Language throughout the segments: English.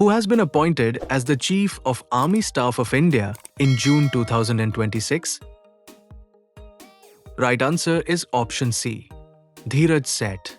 who has been appointed as the Chief of Army Staff of India in June 2026? Right answer is option C, Dheeraj Seth.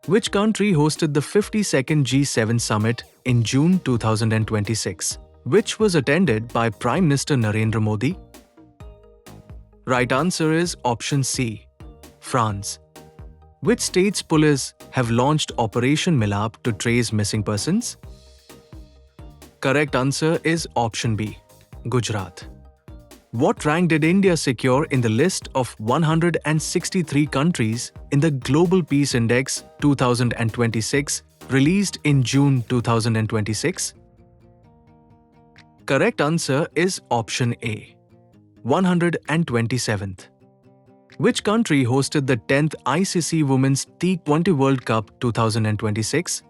Which country hosted the 52nd G7 summit in June 2026, which was attended by Prime Minister Narendra Modi? Right answer is option C, France. Which state's police have launched Operation Milap to trace missing persons? Correct answer is option B, Gujarat. What rank did India secure in the list of 163 countries in the Global Peace Index 2026 released in June 2026? Correct answer is option A, 127th. Which country hosted the 10th ICC Women's T20 World Cup 2026?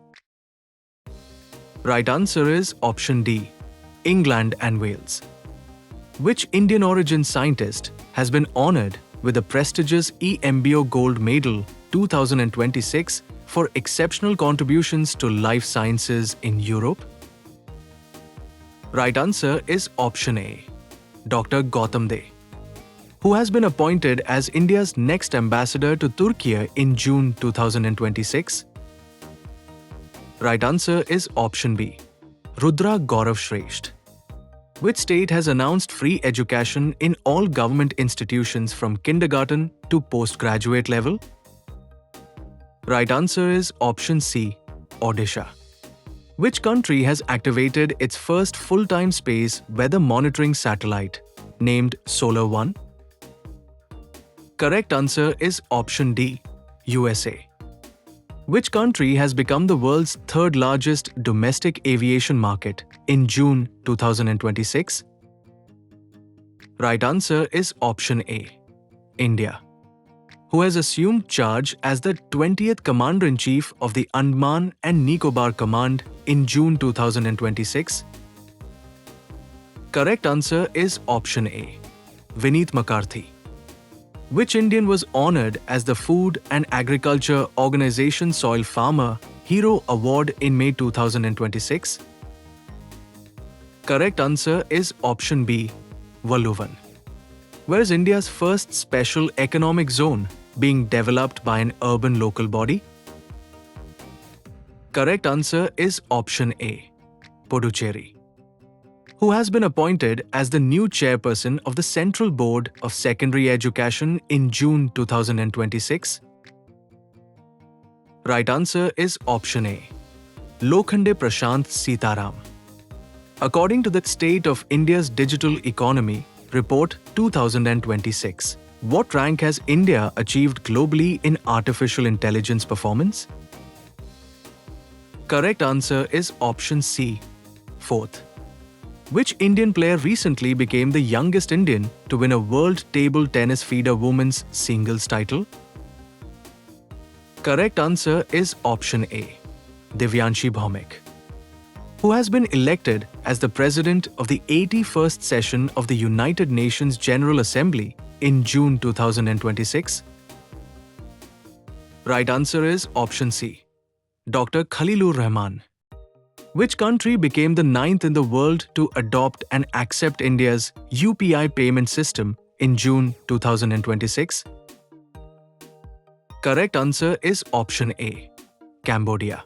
Right answer is option D, England and Wales. Which Indian origin scientist has been honored with the prestigious EMBO Gold Medal 2026 for exceptional contributions to life sciences in Europe? Right answer is option A, Dr. Gautam De, who has been appointed as India's next ambassador to Turkey in June 2026? Right answer is option B, Rudra Gaurav Shresht. Which state has announced free education in all government institutions from kindergarten to postgraduate level? Right answer is option C, Odisha. Which country has activated its first full-time space weather monitoring satellite, named Solar One? Correct answer is option D, USA. Which country has become the world's third largest domestic aviation market in June 2026? Right answer is option A, India, who has assumed charge as the 20th Commander-in-Chief of the Andaman and Nicobar Command in June 2026? Correct answer is option A, Vineet McCarthy. Which Indian was honored as the Food and Agriculture Organization Soil Farmer Hero Award in May 2026? Correct answer is option B, Walluvan. Where is India's first special economic zone being developed by an urban local body? Correct answer is option A, Puducherry. Who has been appointed as the new chairperson of the Central Board of Secondary Education in June 2026? Right answer is option A, Lokhande Prashant Sitaram. According to the State of India's Digital Economy Report 2026, what rank has India achieved globally in artificial intelligence performance? Correct answer is option C, 4th. Which Indian player recently became the youngest Indian to win a World Table Tennis FIDE Women's Singles title? Correct answer is option A, Divyanshi Bhaumik, who has been elected as the President of the 81st session of the United Nations General Assembly in June 2026? Right answer is option C, Dr. Khalilur Rahman. Which country became the 9th in the world to adopt and accept India's UPI payment system in June 2026? Correct answer is option A, Cambodia.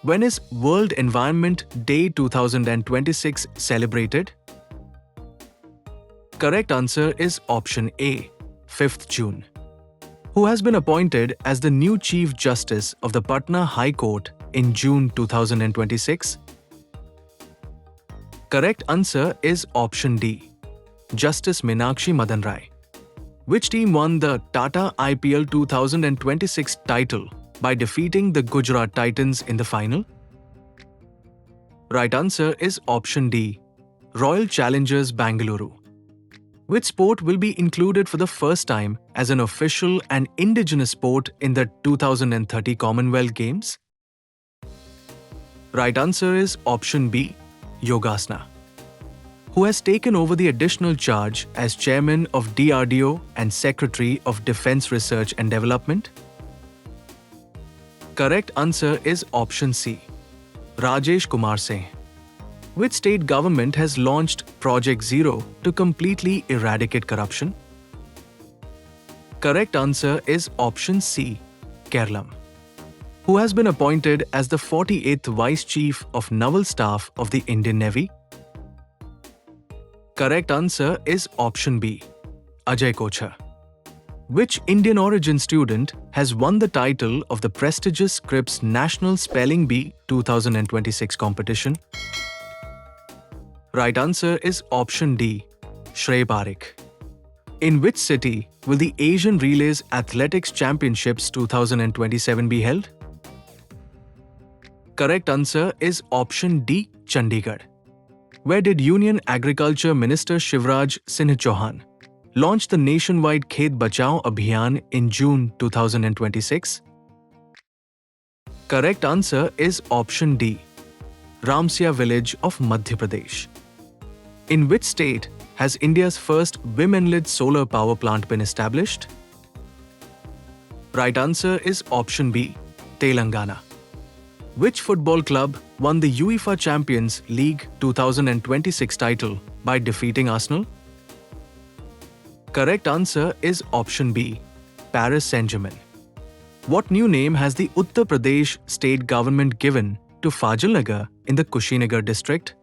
When is World Environment Day 2026 celebrated? Correct answer is option A, 5th June. Who has been appointed as the new Chief Justice of the Patna High Court in June 2026? Correct answer is option D, Justice Meenakshi Madan Rai. Which team won the Tata IPL 2026 title by defeating the Gujarat Titans in the final? Right answer is option D, Royal Challengers Bangalore. Which sport will be included for the first time as an official and indigenous sport in the 2030 Commonwealth Games? Right answer is option B, Yogasana. Who has taken over the additional charge as Chairman of DRDO and Secretary of Defense Research and Development? Correct answer is option C, Rajesh Kumar Singh. Which state government has launched Project Zero to completely eradicate corruption? Correct answer is option C, Kerala. Who has been appointed as the 48th Vice Chief of Naval Staff of the Indian Navy? Correct answer is option B, Ajay Kochhar. Which Indian origin student has won the title of the prestigious Scripps National Spelling Bee 2026 competition? Right answer is option D, Shrey Parekh. In which city will the Asian Relays Athletics Championships 2027 be held? Correct answer is option D, Chandigarh. Where did Union Agriculture Minister Shivraj Singh Chauhan launch the nationwide Khet Bachao Abhiyan in June 2026? Correct answer is option D, Ramsia village of Madhya Pradesh. In which state has India's first women-led solar power plant been established? Right answer is option B, Telangana. Which football club won the UEFA Champions League 2026 title by defeating Arsenal? Correct answer is option B, Paris Saint-Germain. What new name has the Uttar Pradesh state government given to Fazilnagar in the Kushinagar district?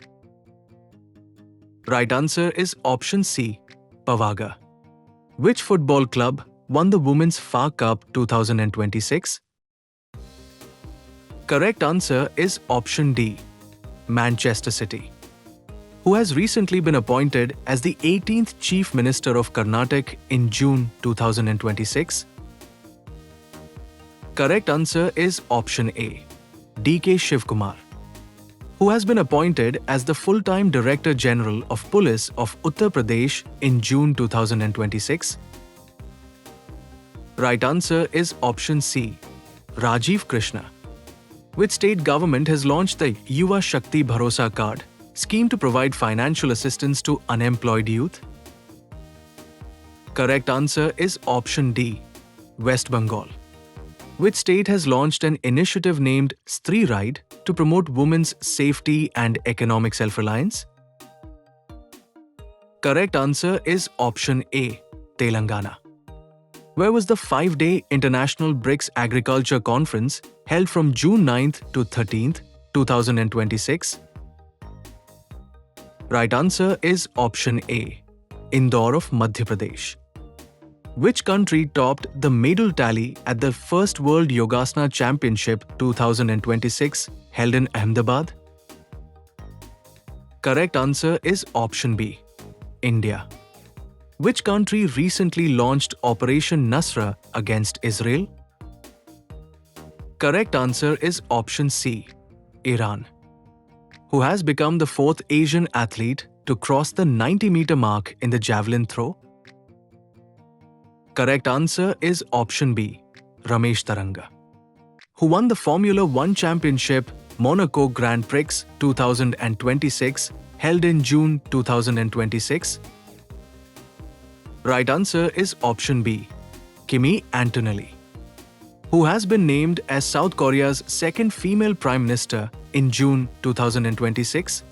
Right answer is option C, Pavaga. Which football club won the Women's FA Cup 2026? Correct answer is option D, Manchester City. Who has recently been appointed as the 18th Chief Minister of Karnataka in June 2026? Correct answer is option A, D.K. Shivkumar. Who has been appointed as the full-time Director General of Police of Uttar Pradesh in June 2026? Right answer is option C, Rajiv Krishna. Which state government has launched the Yuva Shakti Bharosa Card scheme to provide financial assistance to unemployed youth? Correct answer is option D, West Bengal. Which state has launched an initiative named Stree Ride to promote women's safety and economic self-reliance? Correct answer is option A, Telangana. Where was the 5-day International BRICS Agriculture Conference held from June 9th to 13th, 2026? Right answer is option A, Indore of Madhya Pradesh. Which country topped the medal tally at the First World Yogasana Championship 2026 held in Ahmedabad? Correct answer is option B, India. Which country recently launched Operation Nusra against Israel? Correct answer is option C, Iran. Who has become the 4th Asian athlete to cross the 90-meter mark in the javelin throw? Correct answer is option B, Ramesh Taranga. Who won the Formula 1 Championship Monaco Grand Prix 2026 held in June 2026? Right answer is option B, Kimi Antonelli. Who has been named as South Korea's second female Prime Minister in June 2026?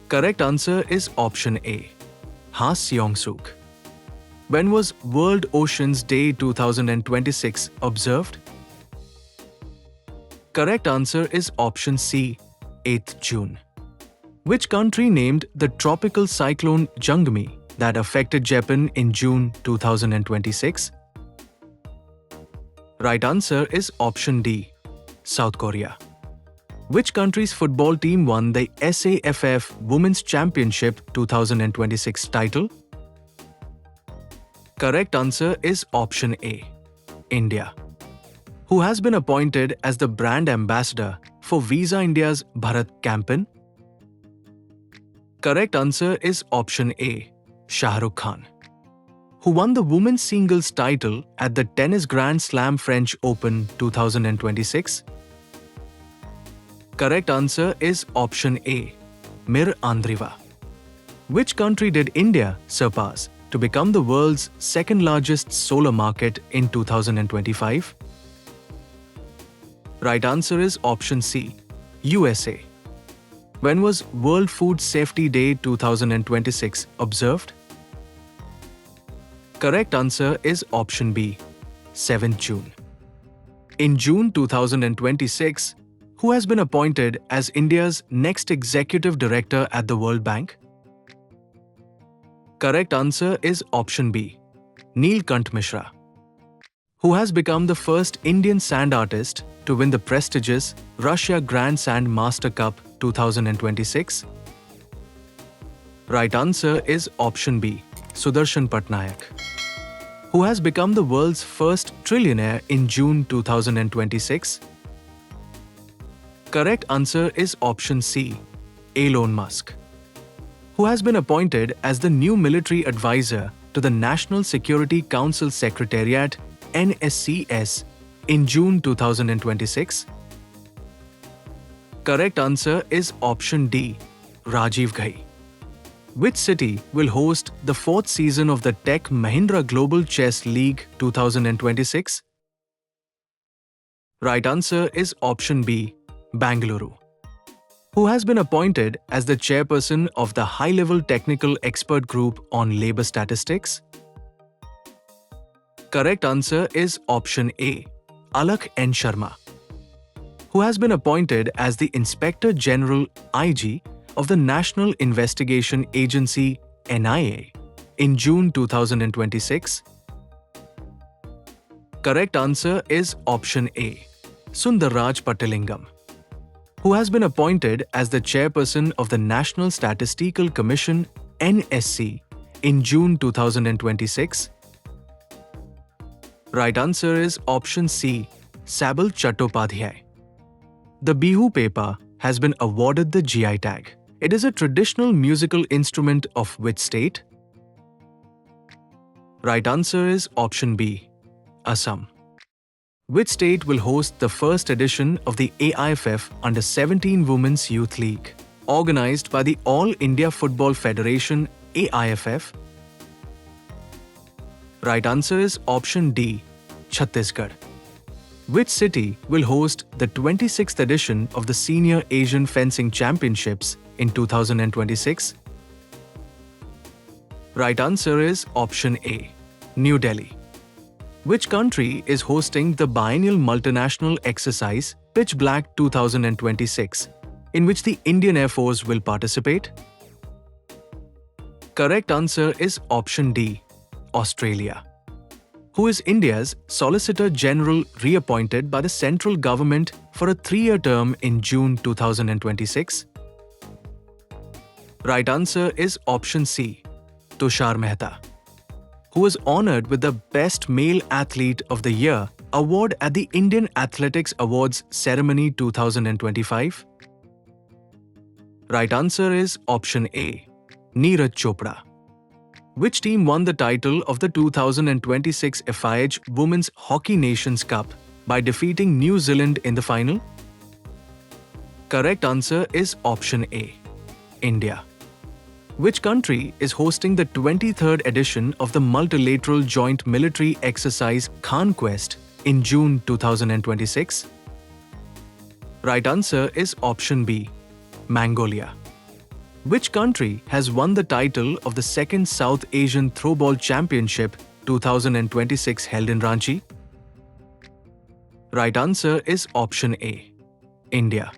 Correct answer is option A, Ha Seong-suk. When was World Oceans Day 2026 observed? Correct answer is option C, 8th June. Which country named the tropical cyclone Jangmi that affected Japan in June 2026? Right answer is option D, South Korea. Which country's football team won the SAFF Women's Championship 2026 title? Correct answer is option A, India. Who has been appointed as the brand ambassador for Visa India's Bharat campaign? Correct answer is option A, Shah Rukh Khan. Who won the women's singles title at the Tennis Grand Slam French Open 2026? Correct answer is option A, Mir Andreeva. Which country did India surpass to become the world's second largest solar market in 2025? Right answer is option C, USA. When was World Food Safety Day 2026 observed? Correct answer is option B, 7th June. In June 2026, who has been appointed as India's next executive director at the World Bank? Correct answer is option B, Neelkant Mishra. Who has become the first Indian sand artist to win the prestigious Russia Grand Sand Master Cup 2026? Right answer is option B, Sudarshan Patnaik. Who has become the world's first trillionaire in June 2026? Correct answer is option C, Elon Musk. Who has been appointed as the new military advisor to the National Security Council Secretariat NSCS in June 2026? Correct answer is option D, Rajiv Ghai. Which city will host the 4th season of the Tech Mahindra Global Chess League 2026? Right answer is option B, Bangalore. Who has been appointed as the chairperson of the High-Level Technical Expert Group on Labour Statistics? Correct answer is option A, Alakh N. Sharma. Who has been appointed as the Inspector General IG of the National Investigation Agency NIA in June 2026? Correct answer is option A, Sundarraj Pattilingam. Who has been appointed as the chairperson of the National Statistical Commission NSC in June 2026? Right answer is option C, Sabal Chattopadhyay. The Bihu paper has been awarded the GI tag. It is a traditional musical instrument of which state? Right answer is option B, Assam. Which state will host the first edition of the AIFF Under-17 Women's Youth League, organized by the All India Football Federation AIFF? Right answer is option D, Chhattisgarh. Which city will host the 26th edition of the Senior Asian Fencing Championships in 2026? Right answer is option A, New Delhi. Which country is hosting the biennial multinational exercise Pitch Black 2026, in which the Indian Air Force will participate? Correct answer is option D, Australia. Who is India's Solicitor General reappointed by the central government for a 3-year term in June 2026? Right answer is option C, Tushar Mehta. Who was honored with the Best Male Athlete of the Year award at the Indian Athletics Awards Ceremony 2025? Right answer is option A, Neeraj Chopra. Which team won the title of the 2026 FIH Women's Hockey Nations Cup by defeating New Zealand in the final? Correct answer is option A, India. Which country is hosting the 23rd edition of the Multilateral Joint Military Exercise Conquest in June 2026? Right answer is option B, Mongolia. Which country has won the title of the 2nd South Asian Throwball Championship 2026 held in Ranchi? Right answer is option A, India.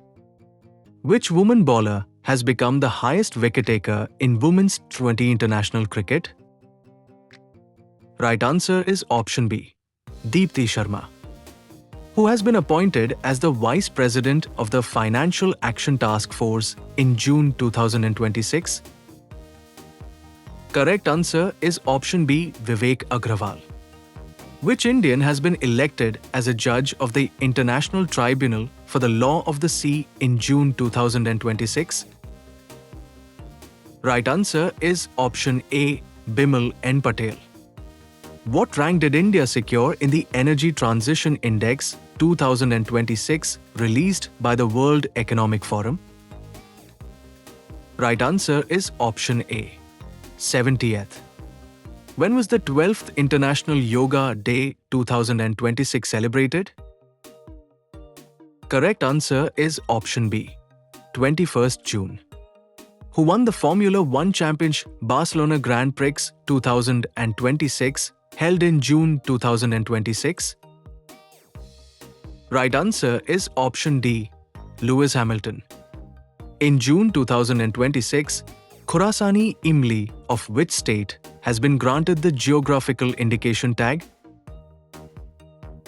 Which woman bowler has become the highest wicket-taker in women's T20 international cricket? Right answer is option B, Deepti Sharma. Who has been appointed as the Vice President of the Financial Action Task Force in June 2026? Correct answer is option B, Vivek Agrawal. Which Indian has been elected as a judge of the International Tribunal for the Law of the Sea in June 2026? Right answer is option A, Bimal N. Patel. What rank did India secure in the Energy Transition Index 2026 released by the World Economic Forum? Right answer is option A, 70th. When was the 12th International Yoga Day 2026 celebrated? Correct answer is option B, 21st June. Who won the Formula One Championship Barcelona Grand Prix 2026 held in June 2026? Right answer is option D, Lewis Hamilton. In June 2026, Khorasani Imli of which state has been granted the geographical indication tag?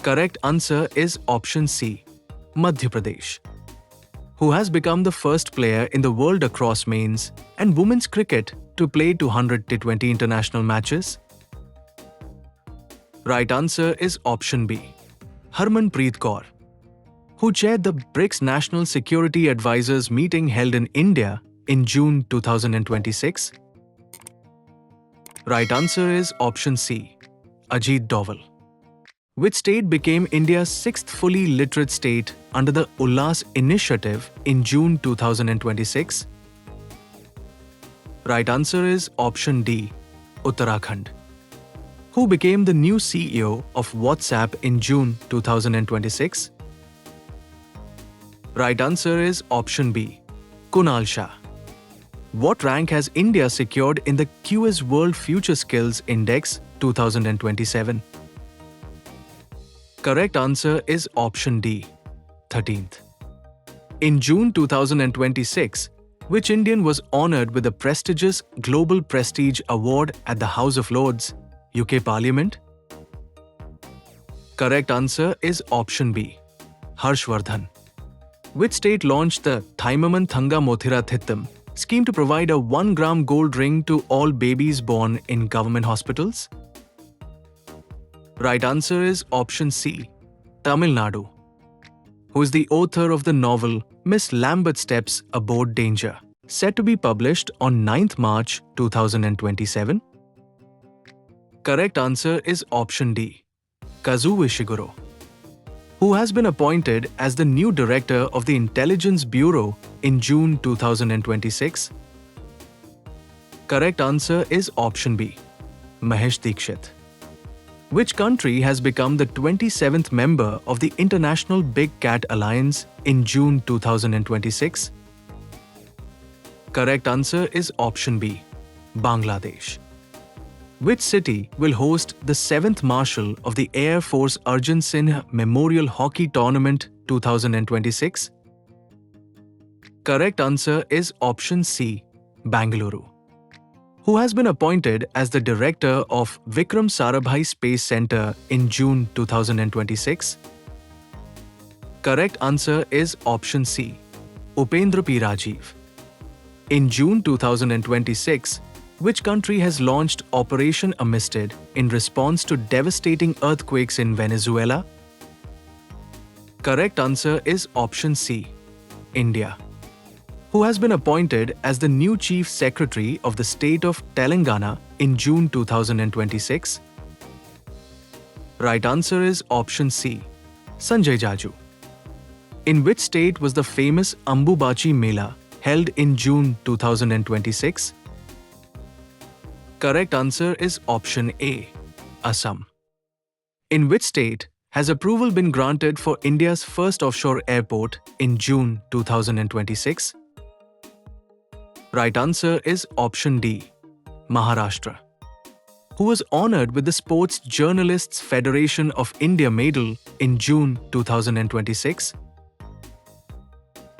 Correct answer is option C, Madhya Pradesh. Who has become the first player in the world across men's and women's cricket to play 200 T20 international matches? Right answer is option B, Harmanpreet Kaur. Who chaired the BRICS National Security Advisors meeting held in India in June 2026? Right answer is option C, Ajit Doval. Which state became India's sixth fully literate state under the Ullas initiative in June 2026? Right answer is option D, Uttarakhand. Who became the new CEO of WhatsApp in June 2026? Right answer is option B, Kunal Shah. What rank has India secured in the QS World Future Skills Index 2027? Correct answer is option D, 13th. In June 2026, which Indian was honored with the prestigious Global Prestige Award at the House of Lords, UK Parliament? Correct answer is option B, Harshvardhan. Which state launched the Thaimaman Thanga Mothira Thittam scheme to provide a 1-gram gold ring to all babies born in government hospitals? Right answer is option C, Tamil Nadu. Who is the author of the novel Miss Lambert Steps Aboard Danger, set to be published on 9th March 2027? Correct answer is option D, Kazuo Ishiguro. Who has been appointed as the new director of the Intelligence Bureau in June 2026? Correct answer is option B, Mahesh Dikshit. Which country has become the 27th member of the International Big Cat Alliance in June 2026? Correct answer is option B, Bangladesh. Which city will host the 7th Marshal of the Air Force Arjun Singh Memorial Hockey Tournament 2026? Correct answer is option C, Bangalore. Who has been appointed as the director of Vikram Sarabhai Space Center in June 2026? Correct answer is option C, Upendra P. Rajiv. In June 2026, which country has launched Operation Amistad in response to devastating earthquakes in Venezuela? Correct answer is option C, India. Who has been appointed as the new Chief Secretary of the state of Telangana in June 2026? Right answer is option C, Sanjay Jaju. In which state was the famous Ambubachi Mela held in June 2026? Correct answer is option A, Assam. In which state has approval been granted for India's first offshore airport in June 2026? Right answer is option D, Maharashtra. Who was honored with the Sports Journalists Federation of India Medal in June 2026?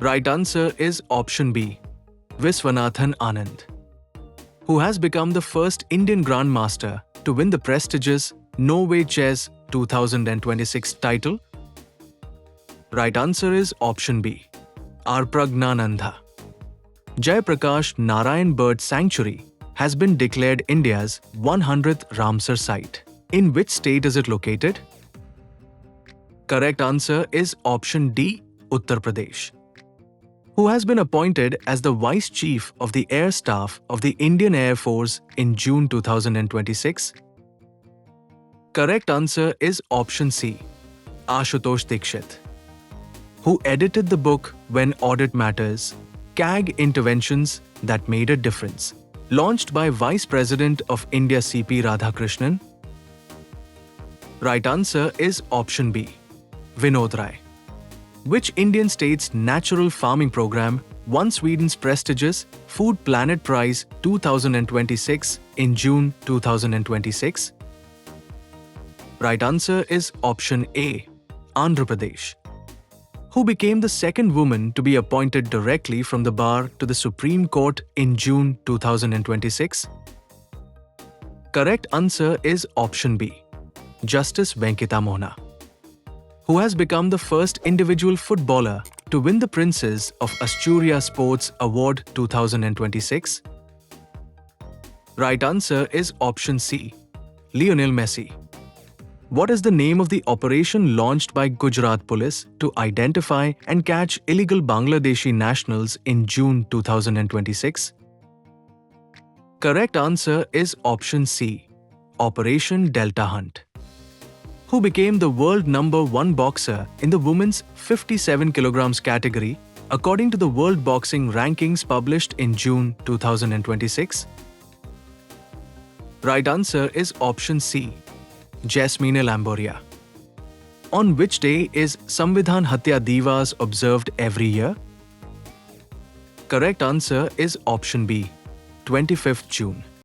Right answer is option B, Viswanathan Anand. Who has become the first Indian Grandmaster to win the prestigious Norway Chess 2026 title? Right answer is option B, R. Pragnanandha. Jayaprakash Narayan Bird Sanctuary has been declared India's 100th Ramsar site. In which state is it located? Correct answer is option D, Uttar Pradesh. Who has been appointed as the Vice Chief of the Air Staff of the Indian Air Force in June 2026? Correct answer is option C, Ashutosh Dikshit. Who edited the book When Audit Matters, CAG Interventions That Made a Difference, launched by Vice President of India C.P. Radhakrishnan? Right answer is option B, Vinod Rai. Which Indian state's natural farming program won Sweden's prestigious Food Planet Prize 2026 in June 2026? Right answer is option A, Andhra Pradesh. Who became the second woman to be appointed directly from the bar to the Supreme Court in June 2026? Correct answer is option B, Justice Venkata Mohana. Who has become the first individual footballer to win the Princess of Asturias Sports Award 2026? Right answer is option C, Lionel Messi. What is the name of the operation launched by Gujarat Police to identify and catch illegal Bangladeshi nationals in June 2026? Correct answer is option C, Operation Delta Hunt. Who became the world #1 boxer in the women's 57 kilograms category according to the World Boxing Rankings published in June 2026? Right answer is option C, Jasmine Lamboria. On which day is Samvidhan Hatya Divas observed every year? Correct answer is option B, 25th June.